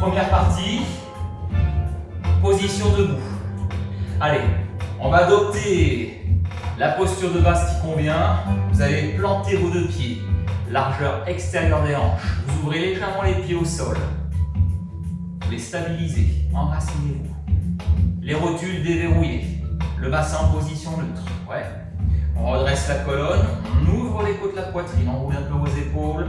Première partie, position debout. Allez, on va adopter la posture de base qui convient. Vous allez planter vos deux pieds, largeur extérieure des hanches. Vous ouvrez légèrement les pieds au sol. Vous les stabilisez, enracinez-vous. Les rotules déverrouillées. Le bassin en position neutre. Ouais. On redresse la colonne, on ouvre les côtes de la poitrine, on roule un peu vos épaules.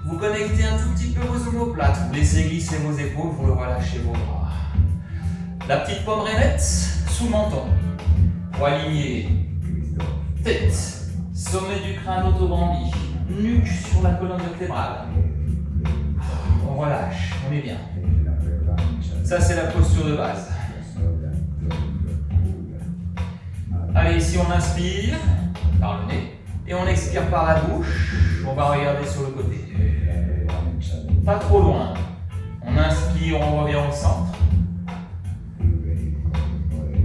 Vous connectez un tout petit peu vos omoplates, vous laissez glisser vos épaules, vous relâchez vos bras. La petite paume rainette sous le menton. Pour aligner tête, sommet du crâne autobrandi, nuque sur la colonne vertébrale. On relâche, on est bien. Ça c'est la posture de base. Allez, ici on inspire par le nez et on expire par la bouche. On va regarder sur le côté. Pas trop loin. On inspire, on revient au centre.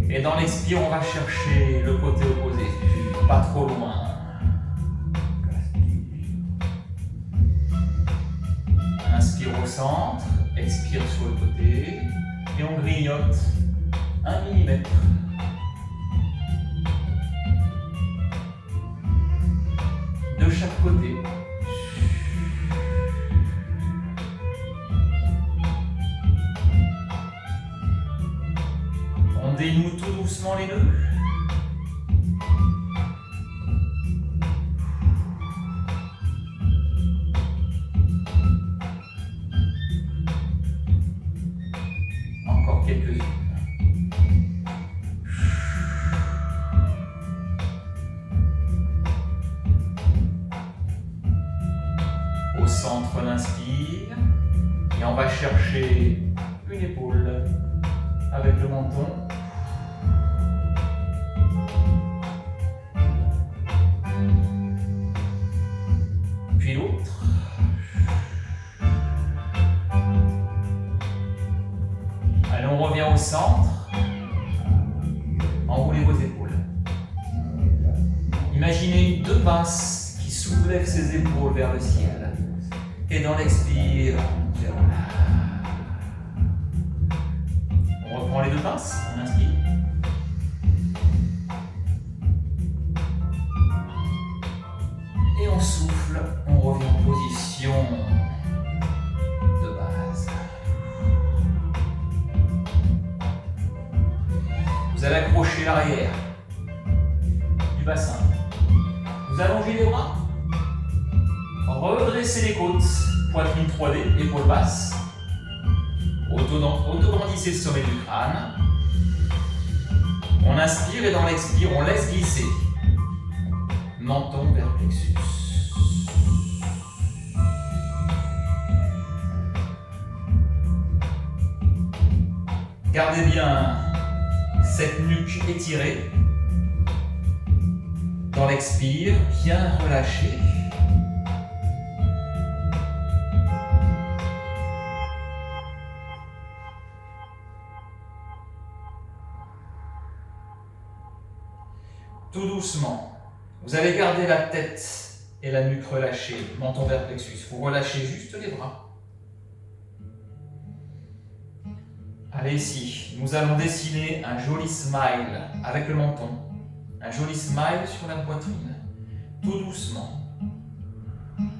Et dans l'expire, on va chercher le côté opposé. Pas trop loin. Inspire au centre, expire sur le côté. Et on grignote 1 millimètre. De chaque côté. On dénoue tout doucement les nœuds. Encore quelques-unes. Au centre, on inspire et on va chercher une épaule avec le menton. Puis l'autre. Allez, on revient au centre. Enroulez vos épaules. Imaginez deux pinces qui soulèvent ses épaules vers le ciel. Et dans l'expire, on reprend les deux pinces, on inspire. Et on souffle, on revient en position de base. Vous allez accrocher l'arrière du bassin. Vous allongez les bras. Redressez les côtes, poitrine 3D, épaules basses. Autograndissez le sommet du crâne. On inspire et dans l'expire, on laisse glisser. Menton vers plexus. Gardez bien cette nuque étirée. Dans l'expire, bien relâché. Tout doucement, vous allez garder la tête et la nuque relâchée, menton vers plexus. Vous relâchez juste les bras. Allez, ici, nous allons dessiner un joli smile avec le menton. Un joli smile sur la poitrine. Tout doucement.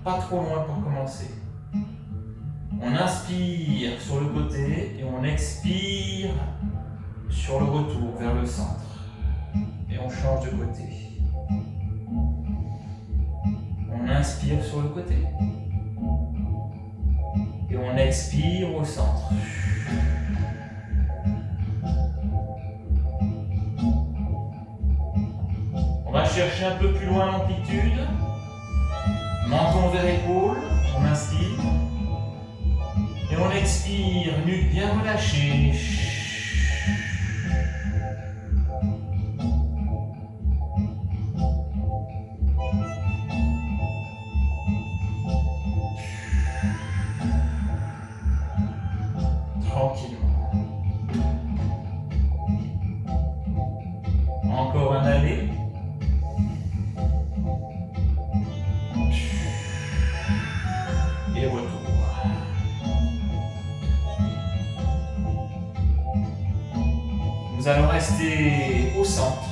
Pas trop loin pour commencer. On inspire sur le côté et on expire sur le retour vers le centre. Et on change de côté. On inspire sur le côté. Et on expire au centre. On va chercher un peu plus loin l'amplitude. Menton vers épaule. On inspire. Et on expire, nuque bien relâchée. Tranquillement. Encore un aller. Et retour. Nous allons rester au centre.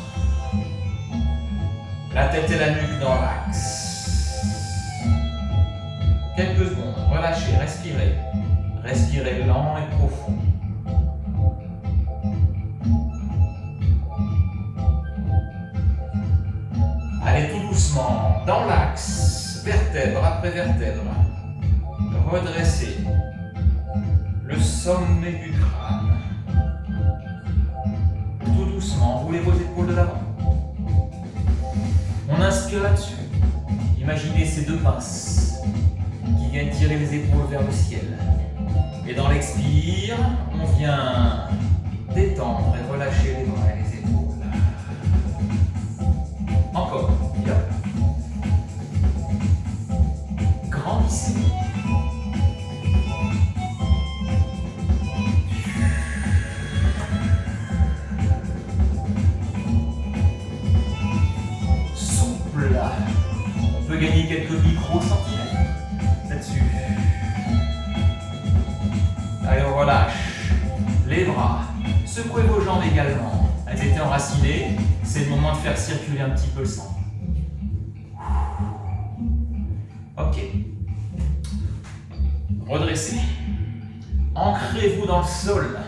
La tête et la nuque dans l'axe. Quelques secondes, relâchez, respirez. Respirez lent et profond. Allez tout doucement, dans l'axe, vertèbre après vertèbre. Redressez le sommet du crâne. Tout doucement, roulez vos épaules de l'avant. On inspire là-dessus. Imaginez ces deux pinces qui viennent tirer les épaules vers le ciel. Et dans l'expire, on vient détendre et relâcher les bras et les épaules. Encore, bien. Grandissez. Souple. On peut gagner quelques micro-centimètres là-dessus. Allez, on relâche les bras. Secouez vos jambes également. Elles étaient enracinées. C'est le moment de faire circuler un petit peu le sang. Ok. Redressez. Ancrez-vous dans le sol.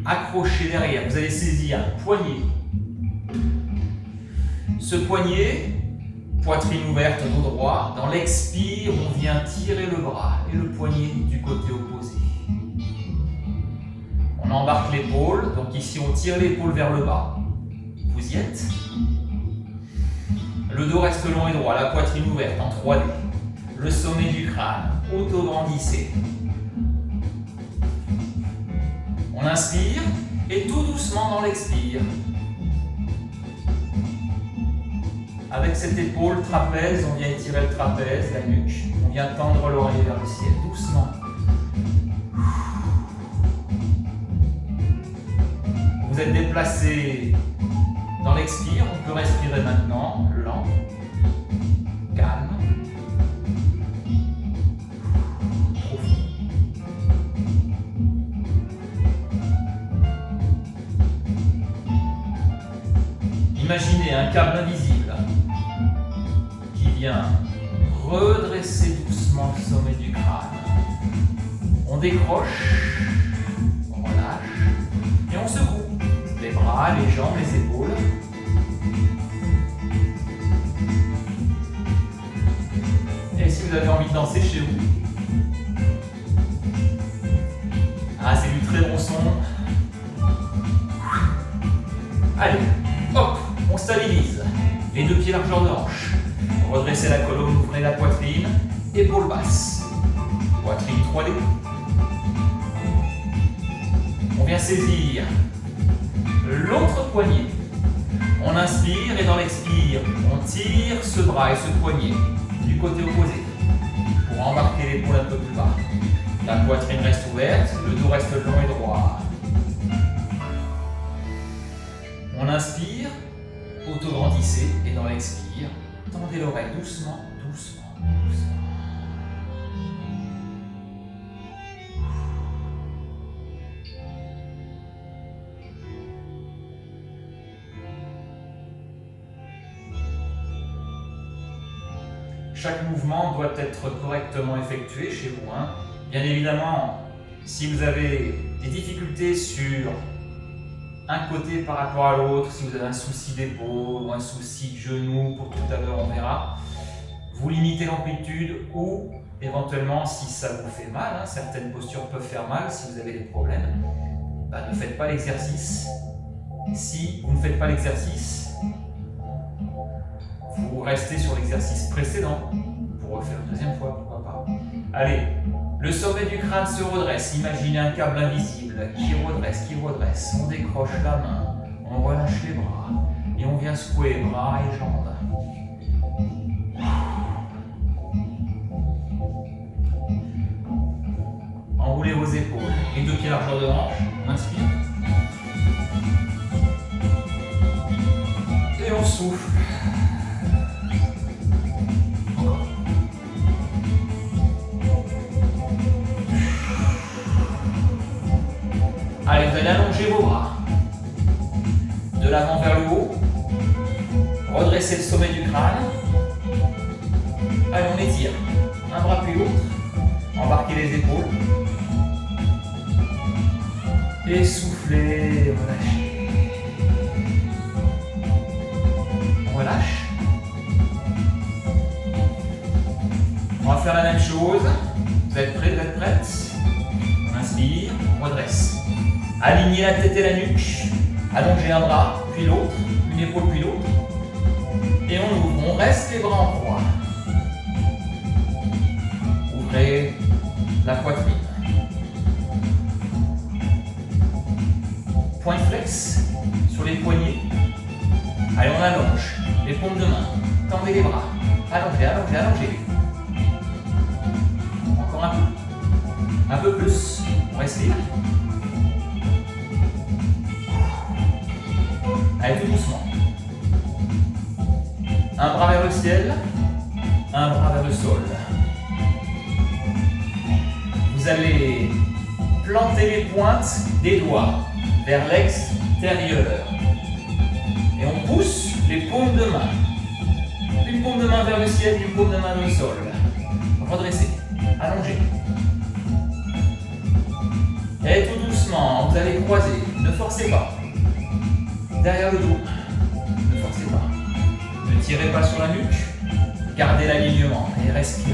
Accrochez derrière. Vous allez saisir un poignet. Ce poignet, poitrine ouverte, dos droit. Dans l'expire, on vient tirer le bras et le poignet du côté opposé. On embarque l'épaule. Donc ici, on tire l'épaule vers le bas. Vous y êtes. Le dos reste long et droit, la poitrine ouverte en 3D. Le sommet du crâne, auto-grandissez. On inspire et tout doucement dans l'expire. Avec cette épaule trapèze, on vient étirer le trapèze, la nuque. On vient tendre l'oreille vers le ciel, doucement. Vous êtes déplacé dans l'expire, on peut respirer maintenant, lent, calme, profond. Imaginez un câble invisible qui vient redresser doucement le sommet du crâne. On décroche, on relâche et on secoue. Les bras, les jambes, les épaules. Et si vous avez envie de danser chez vous. Ah, c'est du très bon son. Allez, hop, on stabilise. Les deux pieds largeur de hanche. Redressez la colonne, ouvrez la poitrine. Épaules basses. Poitrine 3D. On vient saisir l'autre poignet. On inspire et dans l'expire, on tire ce bras et ce poignet du côté opposé pour embarquer l'épaule un peu plus bas. La poitrine reste ouverte, le dos reste long et droit. On inspire, auto-grandissez et dans l'expire, tendez l'oreille doucement, doucement, doucement. Chaque mouvement doit être correctement effectué chez vous. Bien évidemment, si vous avez des difficultés sur un côté par rapport à l'autre, si vous avez un souci d'épaule ou un souci de genou, pour tout à l'heure on verra, vous limitez l'amplitude ou éventuellement si ça vous fait mal, certaines postures peuvent faire mal si vous avez des problèmes, ne faites pas l'exercice. Si vous ne faites pas l'exercice, vous restez sur l'exercice précédent pour refaire une deuxième fois, pourquoi pas. Allez, le sommet du crâne se redresse. Imaginez un câble invisible qui redresse, qui redresse. On décroche la main, on relâche les bras et on vient secouer bras et jambes. Enroulez vos épaules, les deux pieds largeur de hanche. On inspire. Et on souffle. Allez, vous allez allonger vos bras. l'avant vers le haut. Redressez le sommet du crâne. Allez, on étire. Un bras puis l'autre. Embarquez les épaules. Et soufflez, relâchez. On relâche. On va faire la même chose. Vous êtes prêts, vous êtes prêtes? On inspire, on redresse. Alignez la tête et la nuque. Allongez un bras, puis l'autre. Une épaule, puis l'autre. Et on ouvre. On reste les bras en croix. Ouvrez la poitrine. Point de flex sur les poignets. Allez, on allonge les paumes de main. Tendez les bras. Allongez, allongez, allongez. Encore un peu. Un peu plus. On respire. Allez, tout doucement. Un bras vers le ciel. Un bras vers le sol. Vous allez planter les pointes des doigts vers l'extérieur. Et on pousse les paumes de main. Une paume de main vers le ciel, une paume de main vers le sol. Redressez, allongez. Et tout doucement, vous allez croiser. Ne forcez pas. Derrière le dos. Ne forcez pas. Ne tirez pas sur la nuque. Gardez l'alignement et respirez.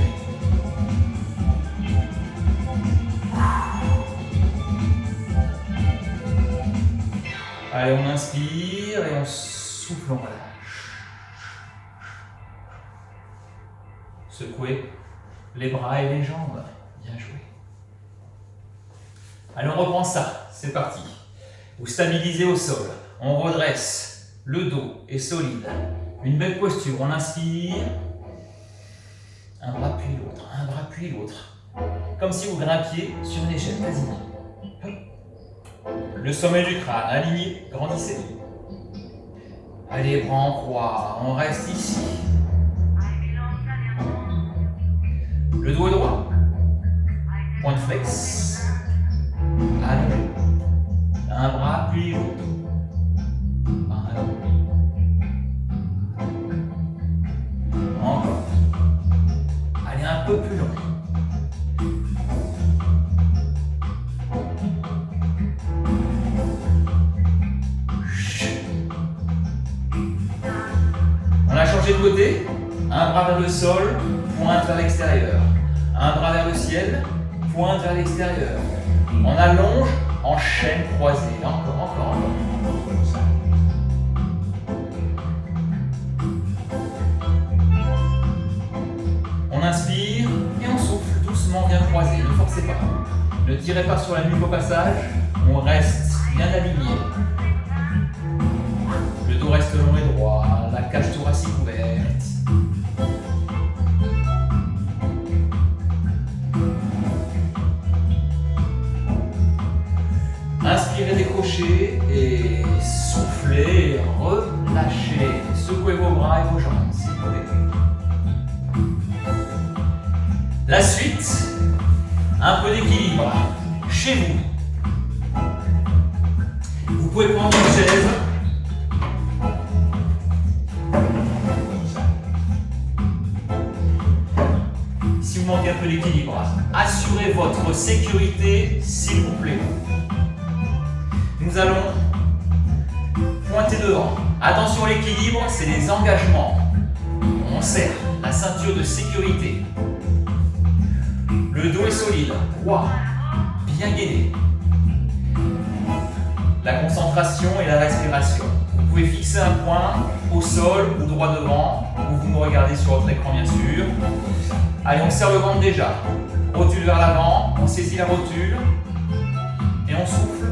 Allez, on inspire et on souffle, on relâche. Secouez les bras et les jambes. Bien joué. Allez, on reprend ça. C'est parti. Vous stabilisez au sol. On redresse. Le dos est solide. Une belle posture. On inspire. Un bras puis l'autre. Un bras puis l'autre. Comme si vous grimpiez sur une échelle, quasiment. Le sommet du crâne, aligné, grandissez. Allez, bras en croix, on reste ici. Le dos est droit. Point de flex. Allongé. Un bras puis l'autre. Encore. Allez, un peu plus long. On a changé de côté. Un bras vers le sol, pointe vers l'extérieur. Un bras vers le ciel, pointe vers l'extérieur. On allonge en chaîne croisée. Encore. On inspire et on souffle doucement, bien croisé. Ne forcez pas. Ne tirez pas sur la nuque au passage. On reste bien aligné. Le dos reste long et droit. La cage thoracique ouverte. Inspirez, décrochez et soufflez, relâchez. Secouez vos bras et vos jambes si vous voulez. La suite, un peu d'équilibre chez vous. Vous pouvez prendre une chaise. Si vous manquez un peu d'équilibre, assurez votre sécurité, s'il vous plaît. Nous allons pointer devant. Attention à l'équilibre, c'est des engagements. On serre la ceinture de sécurité. Le dos est solide, droit, bien gainé. La concentration et la respiration. Vous pouvez fixer un point au sol ou droit devant, ou vous me regardez sur votre écran bien sûr. Allez, on serre le ventre déjà. Rotule vers l'avant, on saisit la rotule et on souffle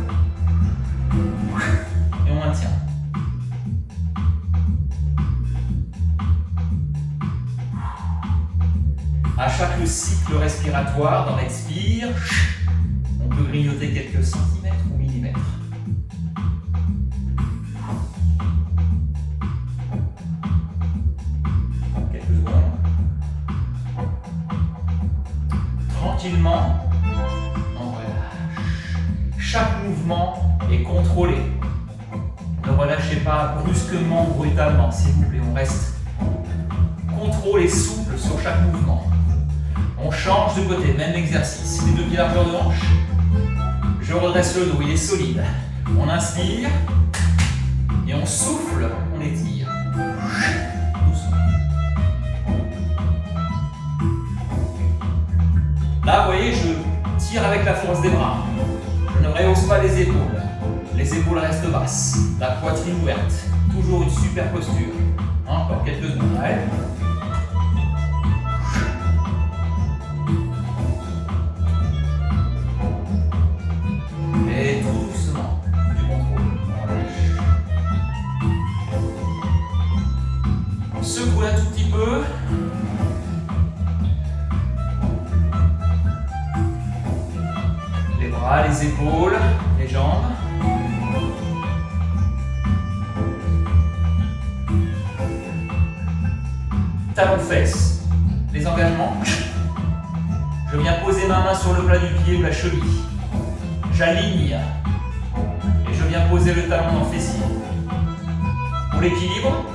et on maintient. À chaque cycle respiratoire, dans l'expire, on peut grignoter quelques centimètres ou millimètres. Quelques secondes. Tranquillement, on relâche. Chaque mouvement est contrôlé. Ne relâchez pas brusquement, brutalement, s'il vous plaît. On reste contrôle et souple sur chaque mouvement. On change de côté, même exercice. Les deux pieds largeur de hanche. Je redresse le dos, il est solide. On inspire et on souffle, on étire. Doucement. Là, vous voyez, je tire avec la force des bras. Je ne rehausse pas les épaules. Les épaules restent basses. La poitrine ouverte. Toujours une super posture. Encore quelques secondes. Ouais. Et tout doucement. Du contrôle. On secoue un tout petit peu. Les bras, les épaules, les jambes. Talons-fesses. Les engagements. Je viens poser ma main sur le plat du pied ou la cheville. J'aligne. Et je viens poser le talon dans le fessier. Pour l'équilibre,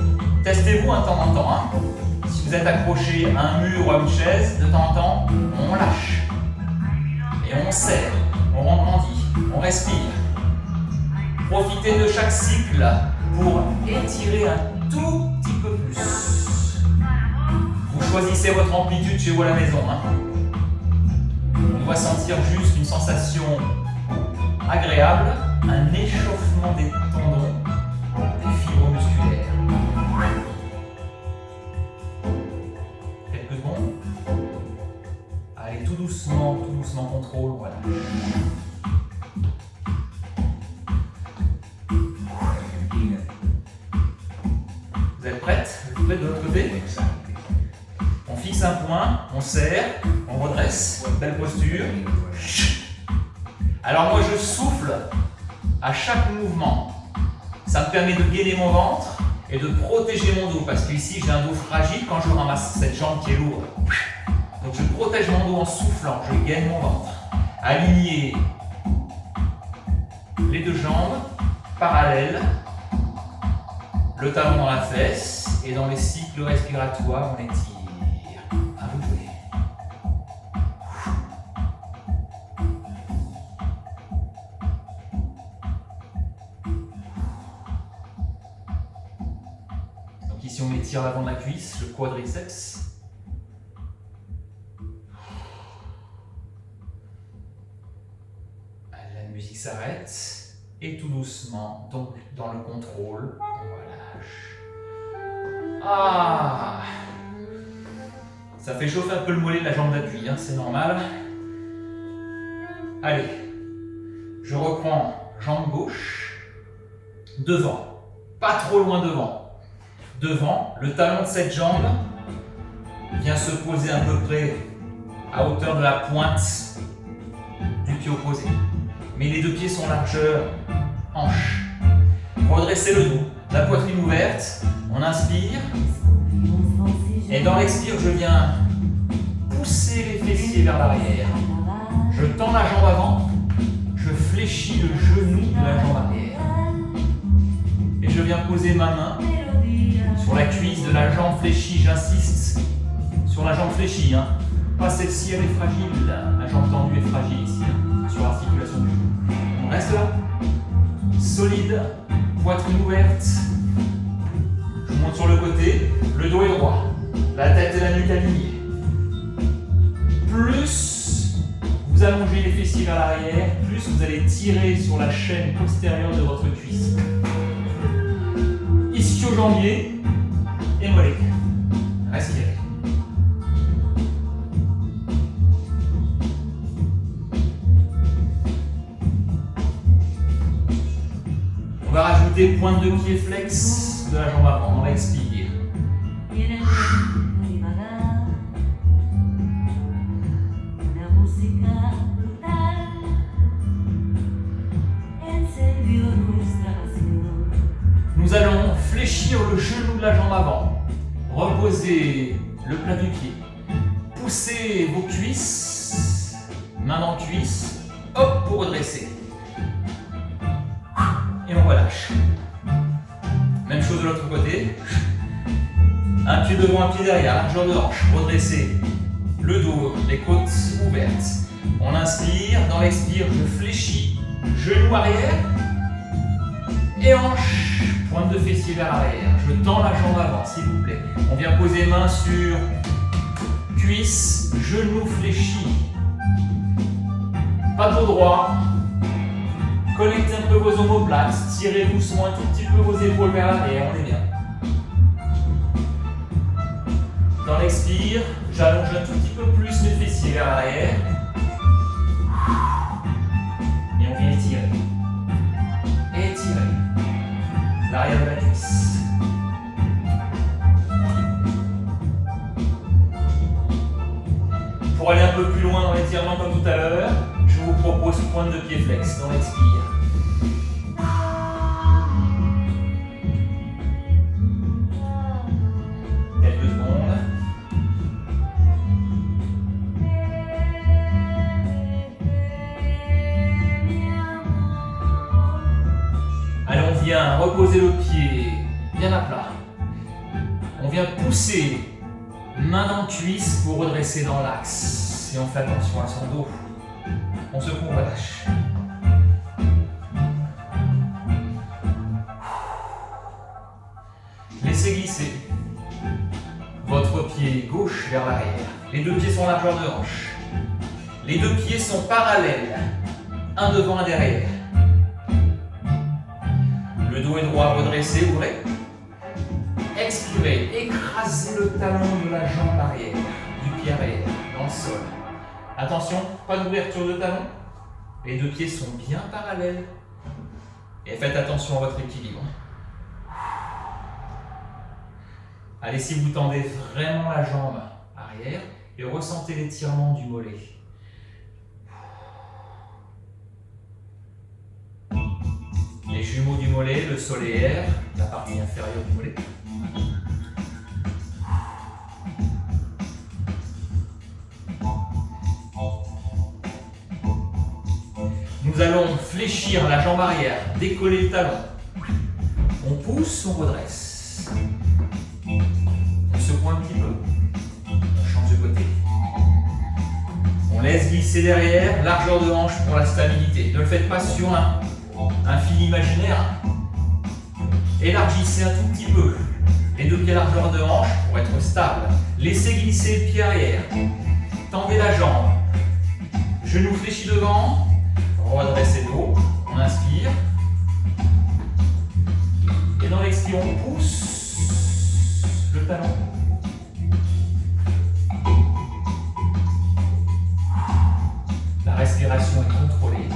testez-vous un temps en temps. Hein. Si vous êtes accroché à un mur ou à une chaise, de temps en temps, on lâche. Et on serre, on regrandit, on respire. Profitez de chaque cycle pour étirer un tout petit peu plus. Vous choisissez votre amplitude chez vous à la maison. Hein. On doit sentir juste une sensation agréable, un échauffement des tendons, des fibres musculaires. Quelques secondes. Allez, tout doucement, contrôle, voilà. Vous êtes prête? Vous êtes de l'autre côté? On fixe un point, on serre, on redresse, belle posture. Alors moi je souffle à chaque mouvement. Ça me permet de gainer mon ventre et de protéger mon dos parce qu'ici j'ai un dos fragile quand je ramasse cette jambe qui est lourde. Donc je protège mon dos en soufflant, je gaine mon ventre. Alignez les deux jambes, parallèles, le talon dans la fesse et dans les cycles respiratoires on étire. À vous de jouer. Donc ici on étire l'avant de la cuisse, le quadriceps. La musique s'arrête et tout doucement, donc dans le contrôle, on relâche. Ah! Ça fait chauffer un peu le mollet de la jambe d'appui, hein, c'est normal. Allez, je reprends jambe gauche, devant, pas trop loin devant. Devant, le talon de cette jambe vient se poser à peu près à hauteur de la pointe du pied opposé. Mais les deux pieds sont largeur hanche. Redressez le dos, la poitrine ouverte, on inspire. Et dans l'expire, je viens pousser les fessiers vers l'arrière. Je tends la jambe avant, je fléchis le genou de la jambe arrière. Et je viens poser ma main sur la cuisse de la jambe fléchie, j'insiste sur la jambe fléchie. Hein. Pas celle-ci, elle est fragile, la jambe tendue est fragile ici, hein, sur l'articulation du genou. On reste là, solide, poitrine ouverte. Je monte sur le côté, le dos est droit. La tête et la nuque alignées. Plus vous allongez les fessiers vers l'arrière, plus vous allez tirer sur la chaîne postérieure de votre cuisse. Ischio-jambier et mollet. Respirez. On va rajouter pointe de pied flex de la jambe avant. On va expirer. Nous allons fléchir le genou de la jambe avant. Reposez le plat du pied. Poussez vos cuisses, main dans cuisse, hop pour redresser. Et on relâche. de l'autre côté. Un pied devant, un pied derrière, largeur de hanche, redressez le dos, les côtes ouvertes. On inspire, dans l'expire, je fléchis, genou arrière et hanche, pointe de fessier vers l'arrière. Je tends la jambe avant, s'il vous plaît. On vient poser main sur cuisse, genou fléchi. Pas de dos droit. Connectez un peu vos omoplates, tirez doucement un tout petit peu vos épaules vers l'arrière, on est bien. Dans l'expire, j'allonge un tout petit peu plus mes fessiers vers l'arrière. Et on vient étirer. Étirer. L'arrière de la cuisse. Pour aller un peu plus loin dans l'étirement comme tout à l'heure, je vous propose pointe de pied flex dans l'expire. Quelques secondes. Allez, on vient reposer le pied bien à plat. On vient pousser main dans le cuisse pour redresser dans l'axe. Et on fait attention à son dos. On secoue, on relâche. Laissez glisser votre pied gauche vers l'arrière. Les deux pieds sont largeur de hanche. Les deux pieds sont parallèles. Un devant, un derrière. Le dos est droit, redressé, ouvrez. Expirez, écrasez le talon de la jambe arrière, du pied arrière, dans le sol. Attention, pas d'ouverture de talon. Les deux pieds sont bien parallèles. Et faites attention à votre équilibre. Allez, si vous tendez vraiment la jambe arrière et ressentez l'étirement du mollet. Les jumeaux du mollet, le solaire, la partie inférieure du mollet. Nous allons fléchir la jambe arrière, décoller le talon. On pousse, on redresse. On secoue un petit peu. On change de côté. On laisse glisser derrière, largeur de hanche pour la stabilité. Ne le faites pas sur un fil imaginaire. Élargissez un tout petit peu. Les deux pieds largeur de hanche pour être stable. Laissez glisser le pied arrière. Tendez la jambe. Genou fléchi devant. Redressez le dos. On inspire. Et dans l'expire, on pousse le talon. La respiration est contrôlée.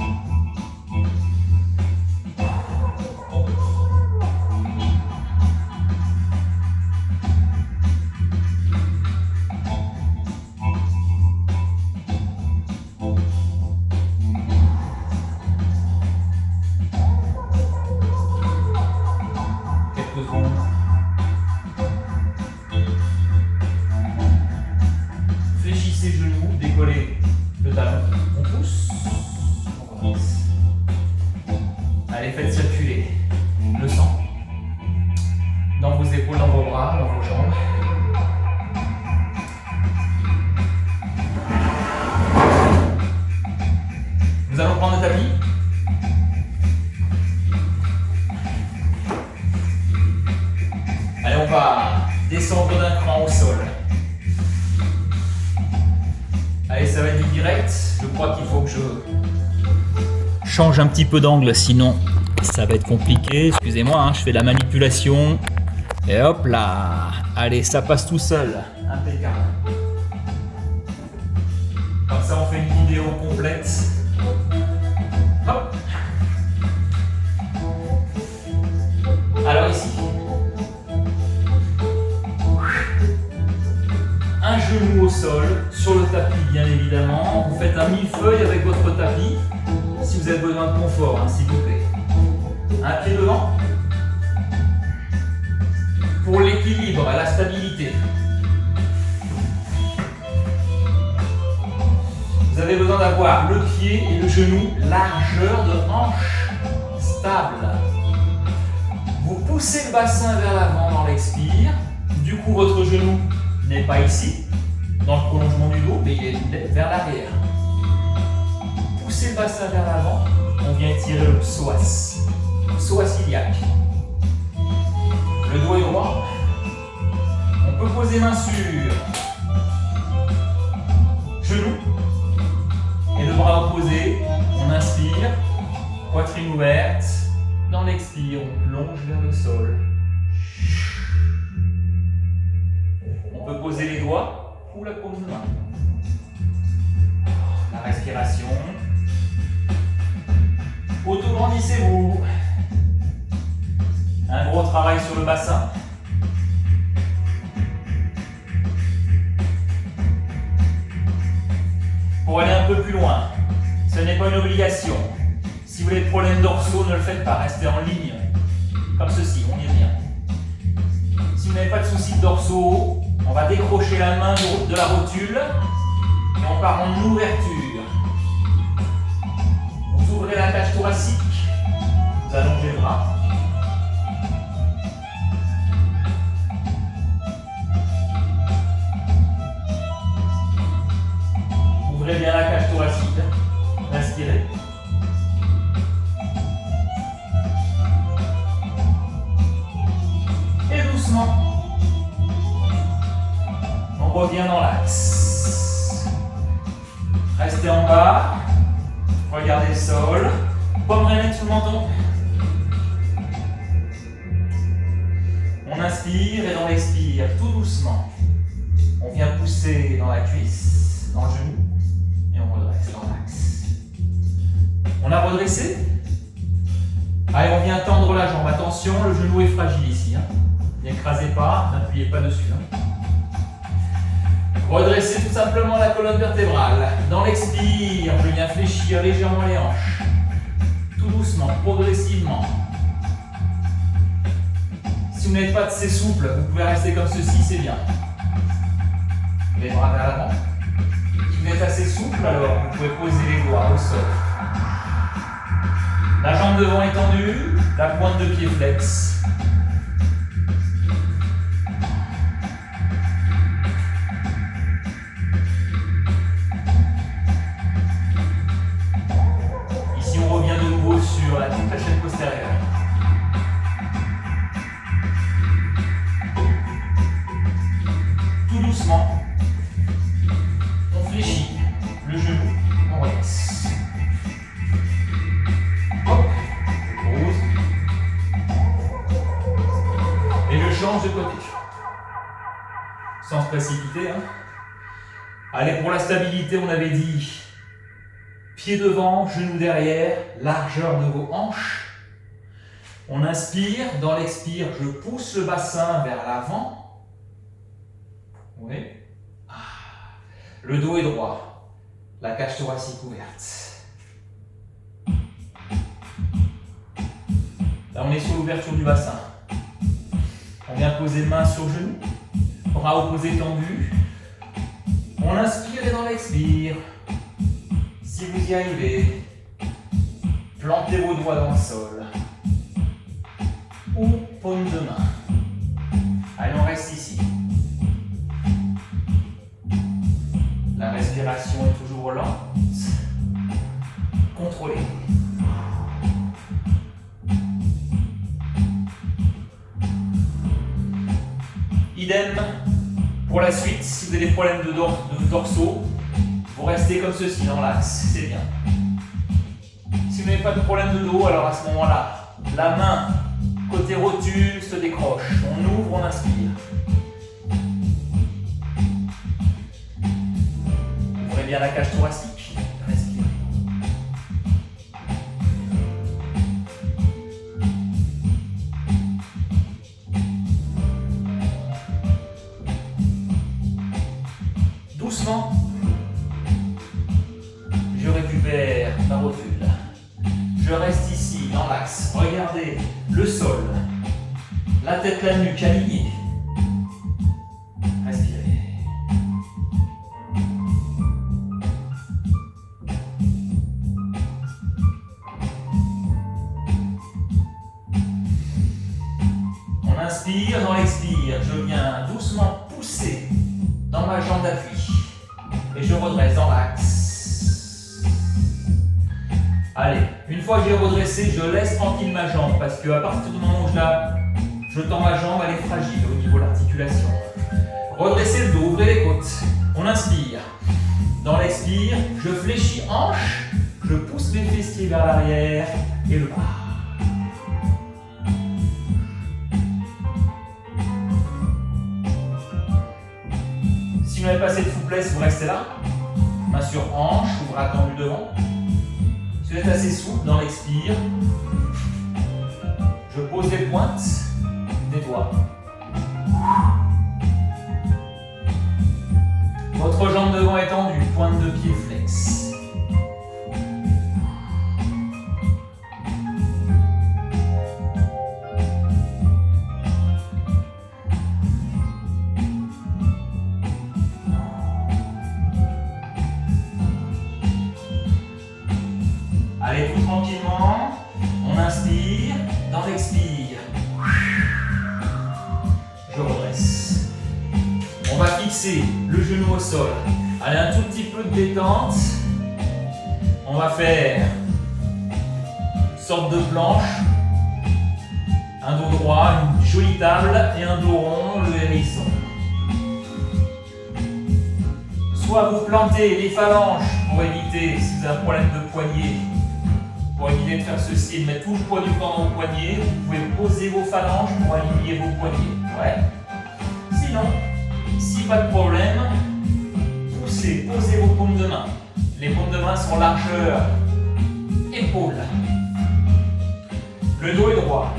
Fléchissez genoux, décollez le talon. On pousse, on redresse. Allez, faites circuler le sang dans vos épaules, dans vos bras, dans vos jambes. Nous allons prendre le tapis. Allez, on va descendre d'un cran au sol. Allez, ça va être direct. Je crois qu'il faut que je change un petit peu d'angle, sinon ça va être compliqué. Excusez-moi, je fais la manipulation. Et hop là. Allez, ça passe tout seul. Impeccable. Comme ça, on fait une vidéo complète. Hop. Alors ici. Un genou au sol, sur le tapis bien évidemment. Vous faites un millefeuille avec votre tapis, si vous avez besoin de confort, s'il vous plaît. Un pied devant. Pour l'équilibre, la stabilité. Vous avez besoin d'avoir le pied et le genou largeur de hanche stable. Vous poussez Poussez le bassin vers l'avant dans l'expire. Du coup, votre genou n'est pas ici, dans le prolongement du dos, mais il est vers l'arrière. Poussez le bassin vers l'avant. On vient étirer le psoas iliaque. Le dos est droit. On peut poser main sur genou et le bras opposé. On inspire, poitrine ouverte. Dans l'expire, on plonge vers le sol. On peut poser les doigts ou la paume de main. La respiration. Auto-grandissez-vous. Un gros travail sur le bassin. Pour aller un peu plus loin, ce n'est pas une obligation. Si vous avez des problèmes dorsaux, ne le faites pas, restez en ligne. Comme ceci, on y est bien. Si vous n'avez pas de soucis de dorsaux, on va décrocher la main de la rotule et on part en ouverture. Vous ouvrez la cage thoracique, vous allongez le bras. Ouvrez bien la cage thoracique, inspirez. Et doucement, on revient dans l'axe. Restez en bas, regardez le sol, pomme rainette sous le menton. On inspire et dans l'expire, tout doucement, on vient pousser dans la cuisse, dans le genou, et on redresse dans l'axe. On a redressé. Allez, on vient tendre la jambe. Attention, le genou est fragile ici. N'écrasez pas, n'appuyez pas dessus. Redressez tout simplement la colonne vertébrale. Dans l'expire, je viens fléchir légèrement les hanches. Tout doucement, progressivement. Si vous n'êtes pas assez souple, vous pouvez rester comme ceci, c'est bien. Les bras vers l'avant. Si vous êtes assez souple, alors vous pouvez poser les doigts au sol. La jambe devant est tendue, la pointe de pied flexe. Ici, on revient de nouveau sur la chaîne postérieure. Tout doucement, on fléchit le genou, on redresse. Hop, je pose. Et je change de côté. Sans se précipiter. Allez, pour la stabilité, on avait dit pied devant, genou derrière, largeur de vos hanches. On inspire, dans l'expire, je pousse le bassin vers l'avant. Oui. Le dos est droit, la cage thoracique ouverte. Là, on est sur l'ouverture du bassin. On vient poser main sur genou, bras opposés tendus. On inspire et dans l'expire, si vous y arrivez, plantez vos doigts dans le sol. Ou paume de main. Allez, on reste ici. La respiration est toujours lente. Contrôlée. Idem pour la suite, si vous avez des problèmes de dorsaux, vous restez comme ceci dans l'axe, c'est bien. Si vous n'avez pas de problème de dos, alors à ce moment-là, la main côté rotule se décroche. On ouvre, on inspire. Ouvrez bien la cage thoracique. Respirez. Doucement, je récupère ma rotule. Je reste ici dans l'axe. Regardez le sol. La tête, la nuque alignée. Respirez. inspire, dans l'expire, je viens doucement pousser dans ma jambe d'appui. Et je redresse dans l'axe. Allez, une fois que j'ai redressé, je laisse tranquille ma jambe parce qu'à partir du moment où je tends ma jambe, elle est fragile au niveau de l'articulation. Redressez le dos, ouvrez les côtes. On inspire. Dans l'expire, je fléchis hanche, je pousse mes fessiers vers l'arrière et le bas. Si vous n'avez pas assez de souplesse, vous restez là. Main sur hanche ou bras tendus devant. Si vous êtes assez souple, dans l'expire, je pose les pointes des doigts. Votre jambe devant est tendue, pointe de pied flex. Allez, tout tranquillement, on inspire, dans l'expire, je redresse. On va fixer le genou au sol. Allez, un tout petit peu de détente. On va faire une sorte de planche, un dos droit, une jolie table et un dos rond, le hérisson. Soit vous plantez les phalanges pour éviter, si vous avez un problème de poignet, pour éviter de faire ceci et de mettre tout le poids du corps dans vos poignets, vous pouvez poser vos phalanges pour aligner vos poignets. Ouais. Sinon, si pas de problème, poussez, posez vos paumes de main. Les paumes de main sont largeur épaules. Le dos est droit.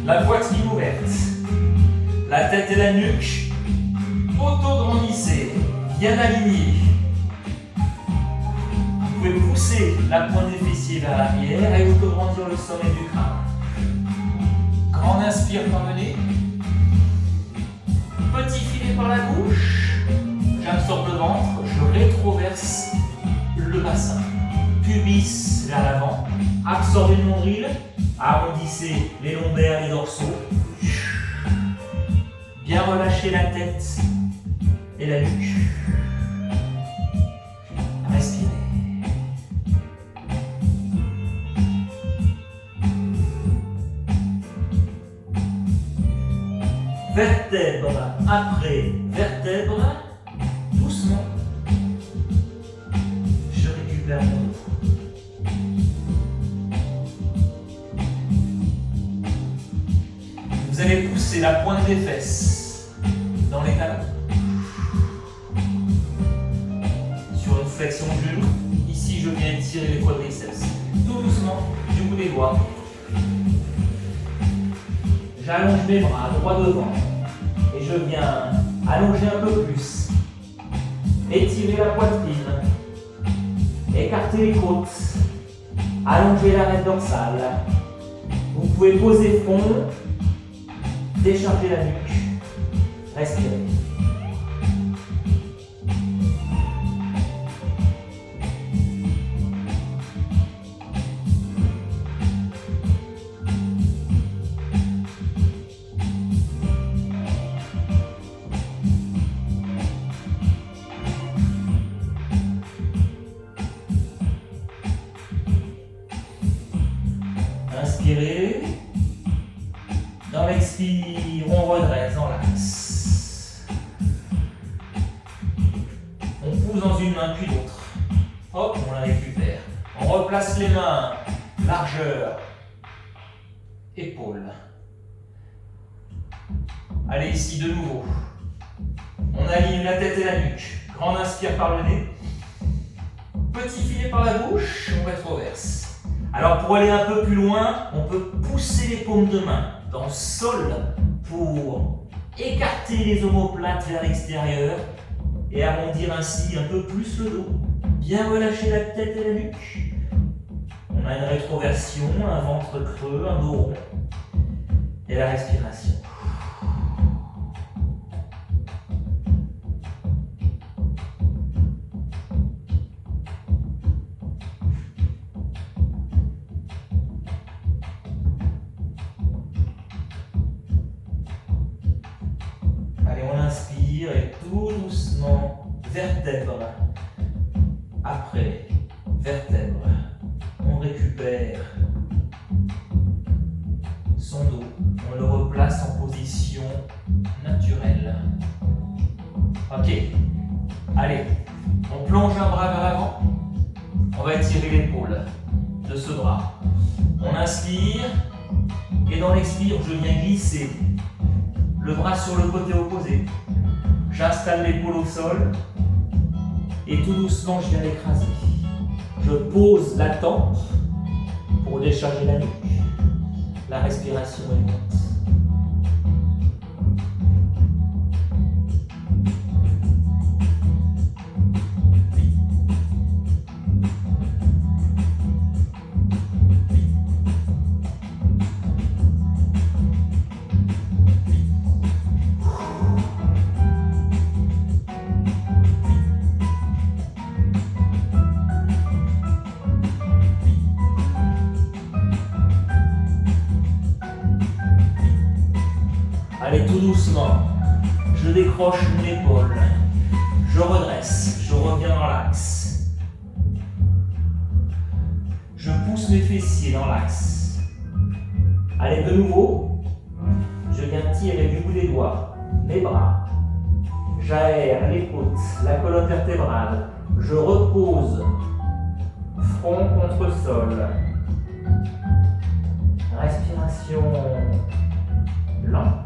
La poitrine ouverte. La tête et la nuque auto-grandissez, bien alignés. Vous pouvez pousser la pointe des fessiers vers l'arrière et auto-grandir le sommet du crâne. Grande inspire par le nez. Petit filet par la bouche. J'absorbe le ventre, je rétroverse le bassin. Pubis vers l'avant. Absorbez le nombril. Arrondissez les lombaires, les dorsaux. Bien relâchez la tête et la nuque. Respirez. Vertèbre après vertèbre, doucement, je récupère mon dos. Vous allez pousser la pointe des fesses dans les talons. Sur une flexion de genou, ici je viens étirer les quadriceps. Tout doucement, du bout des doigts. J'allonge mes bras droit devant et je viens allonger un peu plus. Étirer la poitrine, écarter les côtes, allonger l'arête dorsale. Vous pouvez poser front, décharger la nuque, respirez. Inspirez. Dans l'expire, on redresse dans l'axe. On pousse dans une main puis l'autre. Hop, on la récupère. On replace les mains, largeur, épaules. Allez, ici de nouveau. On aligne la tête et la nuque. Grande inspire par le nez. Petit filet par la bouche, on rétroverse. Alors pour aller un peu plus loin, on peut pousser les paumes de main dans le sol pour écarter les omoplates vers l'extérieur et arrondir ainsi un peu plus le dos. Bien relâcher la tête et la nuque. On a une rétroversion, un ventre creux, un dos rond. Et la respiration. Après, vertèbre. On récupère son dos. On le replace en position naturelle. Ok. Allez, on plonge un bras vers l'avant. On va étirer l'épaule de ce bras. On inspire et dans l'expire, je viens glisser le bras sur le côté opposé. J'installe l'épaule au sol et tout doucement, je viens l'écraser. Je pose la tempe pour décharger la nuque. La respiration est lente. Allez, tout doucement, je décroche mon épaule, je redresse, je reviens dans l'axe. Je pousse mes fessiers dans l'axe. Allez, de nouveau, je viens tirer du bout des doigts mes bras. J'aère les côtes, la colonne vertébrale. Je repose front contre sol. Respiration lente.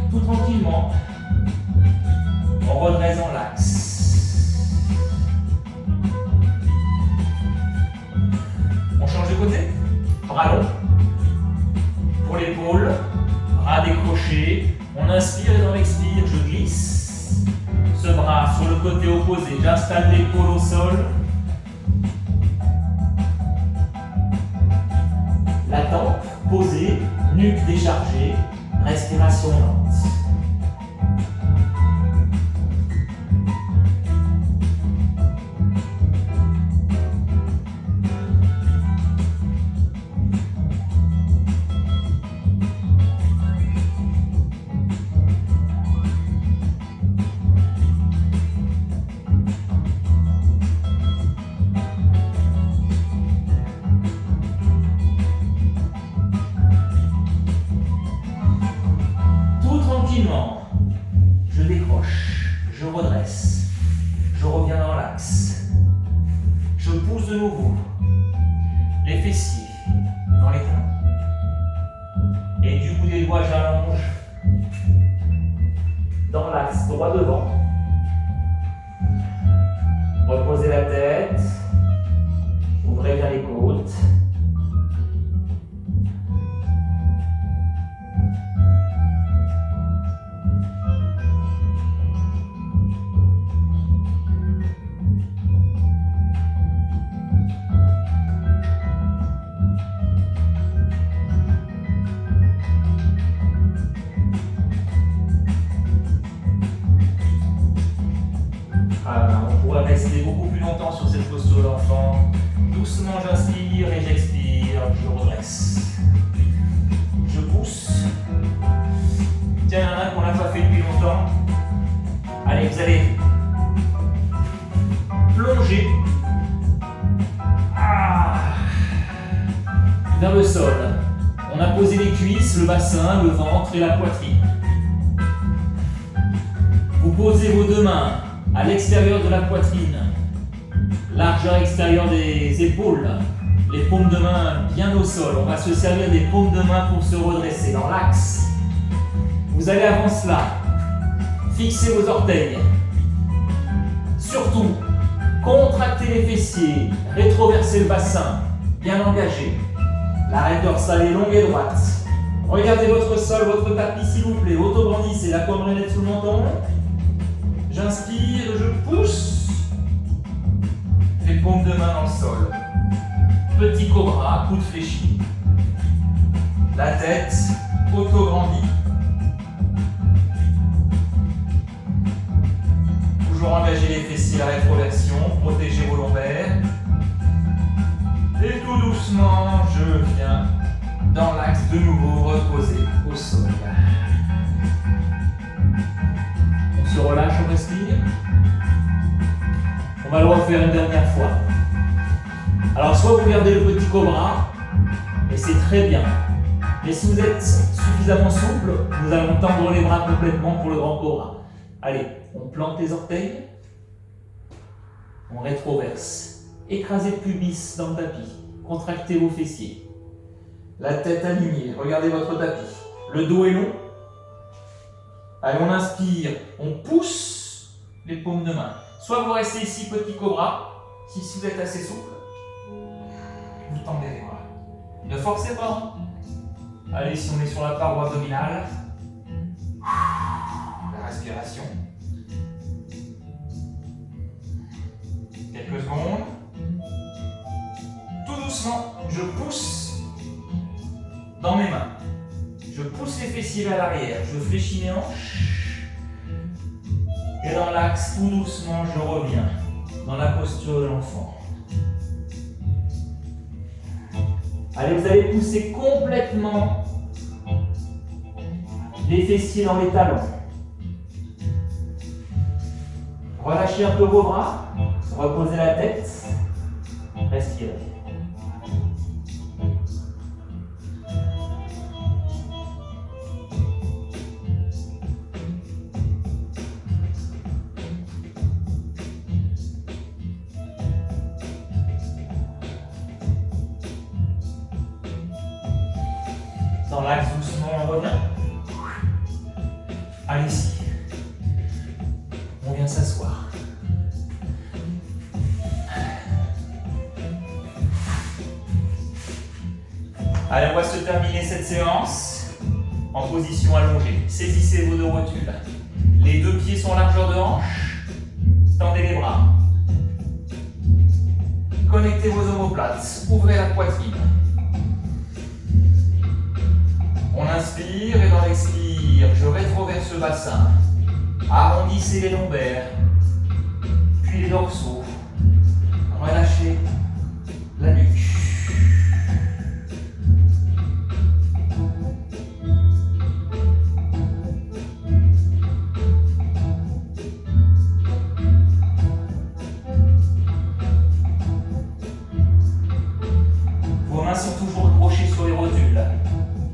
Tout tranquillement, on redresse dans l'axe. On change de côté, bras long. Pour l'épaule, bras décrochés, on inspire et dans l'expire, je glisse ce bras sur le côté opposé, j'installe l'épaule au sol. La tempe posée, nuque déchargée, respiration lente. Je décroche, je redresse, je reviens dans l'axe. Je pousse de nouveau les fessiers dans les talons. Et du bout des doigts, j'allonge dans l'axe droit devant. Reposez la tête, ouvrez bien les côtes. On pourrait rester beaucoup plus longtemps sur cette posture d'enfant. Doucement, j'inspire et j'expire, je redresse. Je pousse. Tiens, il y en a qu'on n'a pas fait depuis longtemps. Allez, vous allez plonger vers le sol. On a posé les cuisses, le bassin, le ventre et la poitrine. Vous posez vos deux mains à l'extérieur de la poitrine, largeur extérieure des épaules, les paumes de main bien au sol. On va se servir des paumes de main pour se redresser dans l'axe. Vous allez avant cela fixer vos orteils. Surtout, contractez les fessiers, rétroversez le bassin, bien engagé. L'arête dorsale est longue et droite. Regardez votre sol, votre tapis s'il vous plaît. Auto-brandissez la paume nette sous le menton. J'inspire, je pousse. Les paumes de main dans le sol. Petit cobra, coude fléchi. La tête auto-grandie. Toujours engager les fessiers à la rétroversion, protéger vos lombaires. Et tout doucement, je viens dans l'axe de nouveau reposer au sol. On se relâche, on respire. On va le refaire une dernière fois. Alors soit vous gardez le petit cobra, et c'est très bien. Mais si vous êtes suffisamment souple, nous allons tendre les bras complètement pour le grand cobra. Allez, on plante les orteils, on rétroverse. Écrasez le pubis dans le tapis, contractez vos fessiers. La tête alignée, regardez votre tapis. Le dos est long. Allez, on inspire, on pousse les paumes de main. Soit vous restez ici, petit cobra, si vous êtes assez souple. Vous tendez les bras. Ne forcez pas. Allez, si on est sur la paroi abdominale, la respiration. Quelques secondes. Tout doucement, je pousse dans mes mains. Je pousse les fessiers vers l'arrière. Je fléchis mes hanches. Et dans l'axe, tout doucement, je reviens dans la posture de l'enfant. Allez, vous allez pousser complètement les fessiers dans les talons. Relâchez un peu vos bras, reposez la tête, respirez. Dans l'axe, doucement, on revient. Allez-y. On vient s'asseoir. Allez, on va se terminer cette séance en position allongée. Saisissez vos deux rotules. Les deux pieds sont largeur de hanche. Tendez les bras. Connectez vos omoplates. Ouvrez la poitrine. On inspire et dans l'expire, je rétroverse le bassin. Arrondissez les lombaires, puis les dorsaux. Relâchez la nuque. Vos mains sont toujours accrochées sur les rotules.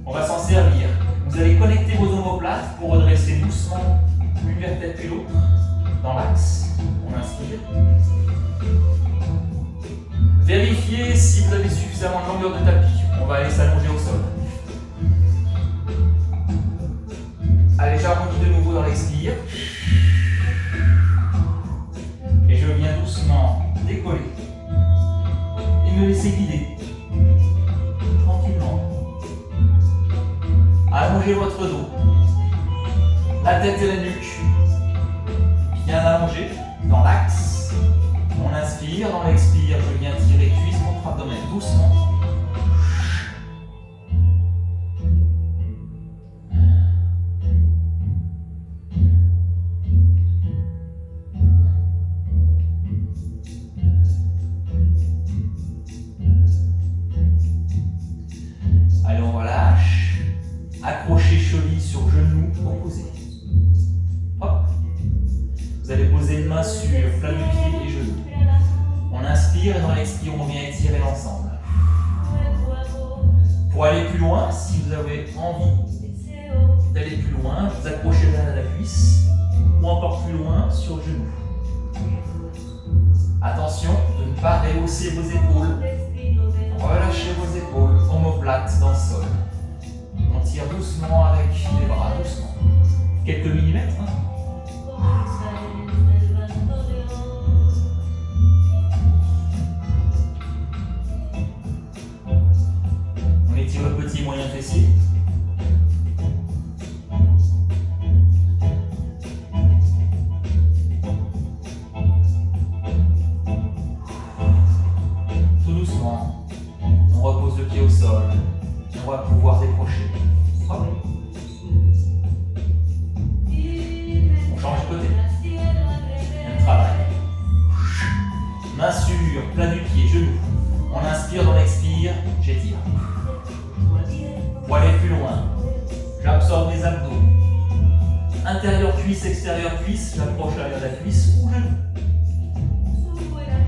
On va s'en servir. Vous allez connecter vos omoplates pour redresser doucement une vertèbre puis l'autre dans l'axe. On inspire. Vérifiez si vous avez suffisamment de longueur de tapis. On va aller s'allonger au sol. Allez, j'arrondis de nouveau dans l'expire. Et je viens doucement décoller. Et me laisser guider. Tranquillement. Allongez votre dos. La tête et la nuque. Bien allongée dans l'axe. On inspire, dans l'expire, je viens tirer cuisse contre abdomen doucement. Allez, on relâche. Accrochez cheville sur genou, opposé. Hop. Vous allez poser une main sur flanc du pied et genou. On inspire et dans l'expire, on vient étirer l'ensemble. Pour aller plus loin, si vous avez envie d'aller plus loin, vous accrochez bien à la cuisse ou encore plus loin sur le genou. Attention de ne pas rehausser vos épaules. Relâchez vos épaules, omoplate dans le sol. On tire doucement avec les bras, doucement. Quelques millimètres. On étire le petit moyen fessier. Tout doucement. On repose le pied au sol. On va pouvoir décrocher. Hop. On change de côté. Même posture, plat du pied, genou. On inspire, on expire, j'étire. Pour aller plus loin, j'absorbe les abdos. Intérieur cuisse, extérieur cuisse, j'approche l'arrière de la cuisse ou genou.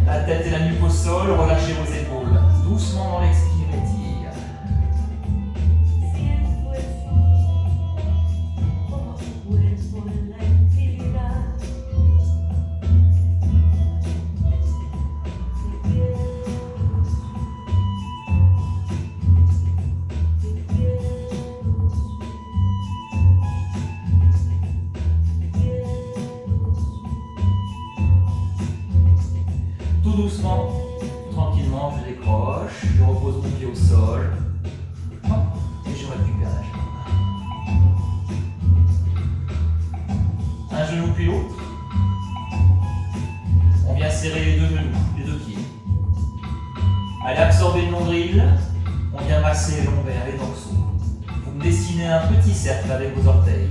La tête et la nuque au sol, relâchez vos épaules. Doucement dans l'expire, étire. Tout doucement, tranquillement, je décroche, je repose mon pied au sol, hop, et je récupère la jambe. Un genou puis l'autre. On vient serrer les deux genoux, les deux pieds. Allez absorber le nombril, on vient masser les lombaires, les dorsaux. Vous me dessinez un petit cercle avec vos orteils.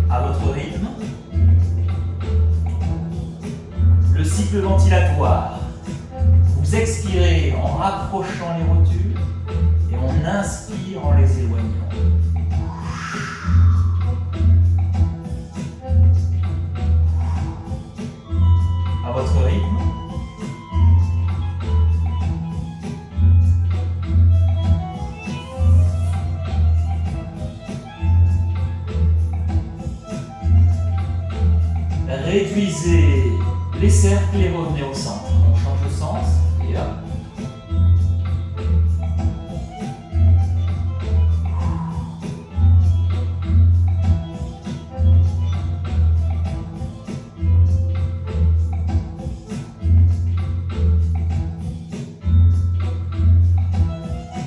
À votre rythme. Le cycle ventilatoire. Vous expirez en rapprochant les rotules et on inspire en les éloignant. À votre rythme. Réduisez les cercles et revenez au centre. On change de sens et hop.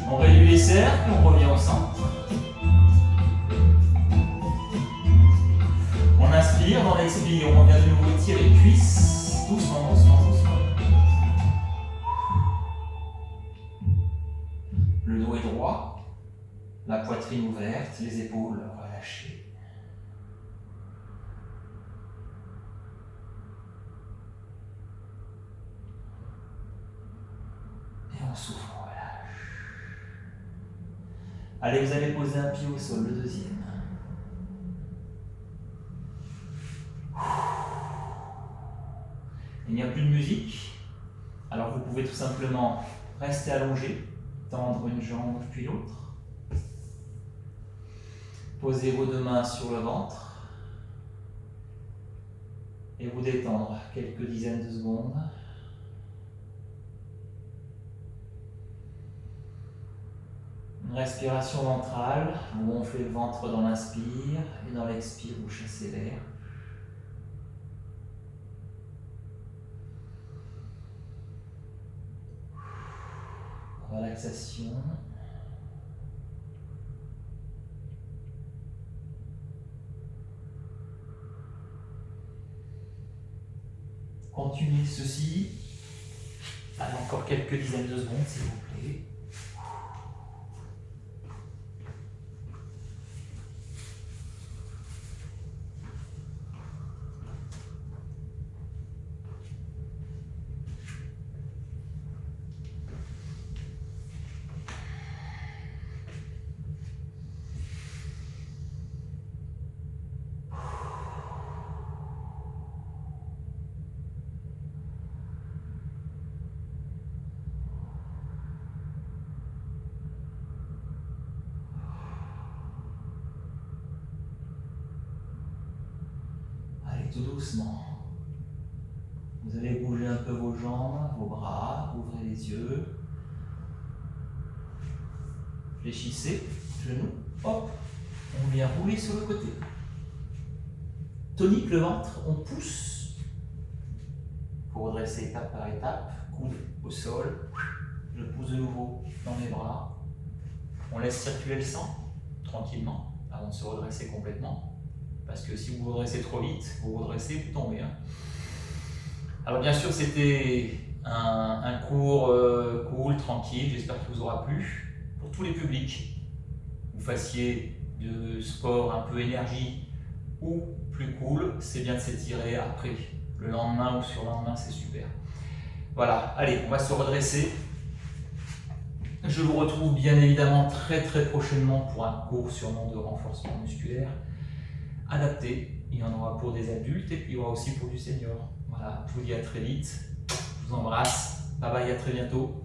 On réduit les cercles, on revient au centre. On inspire, on expire, on vient de nouveau étirer les cuisses. Doucement, doucement, doucement. Le dos est droit, la poitrine ouverte, les épaules relâchées. Et on souffle, on relâche. Allez, vous allez poser un pied au sol, le deuxième. Il n'y a plus de musique, alors vous pouvez tout simplement rester allongé, tendre une jambe puis l'autre. Posez vos deux mains sur le ventre et vous détendre quelques dizaines de secondes. Une respiration ventrale, vous gonflez le ventre dans l'inspire et dans l'expire, vous chassez l'air. Relaxation. Continuez ceci. Allez, encore quelques dizaines de secondes, s'il vous plaît. Tout doucement. Vous allez bouger un peu vos jambes, vos bras, ouvrez les yeux. Fléchissez, genoux, hop, on vient rouler sur le côté. Tonique le ventre, on pousse. Pour redresser étape par étape, coude au sol. Je pousse de nouveau dans mes bras. On laisse circuler le sang, tranquillement, avant de se redresser complètement. Parce que si vous vous redressez trop vite, vous redressez, vous tombez. Alors bien sûr, c'était un cours cool, tranquille, j'espère qu'il vous aura plu. Pour tous les publics, vous fassiez de sport un peu énergie ou plus cool, c'est bien de s'étirer après le lendemain ou sur le lendemain, c'est super. Voilà, allez, on va se redresser. Je vous retrouve bien évidemment très prochainement pour un cours sûrement de renforcement musculaire adapté. Il y en aura pour des adultes et puis il y aura aussi pour du senior. Voilà, je vous dis à très vite. Je vous embrasse. Bye bye, à très bientôt.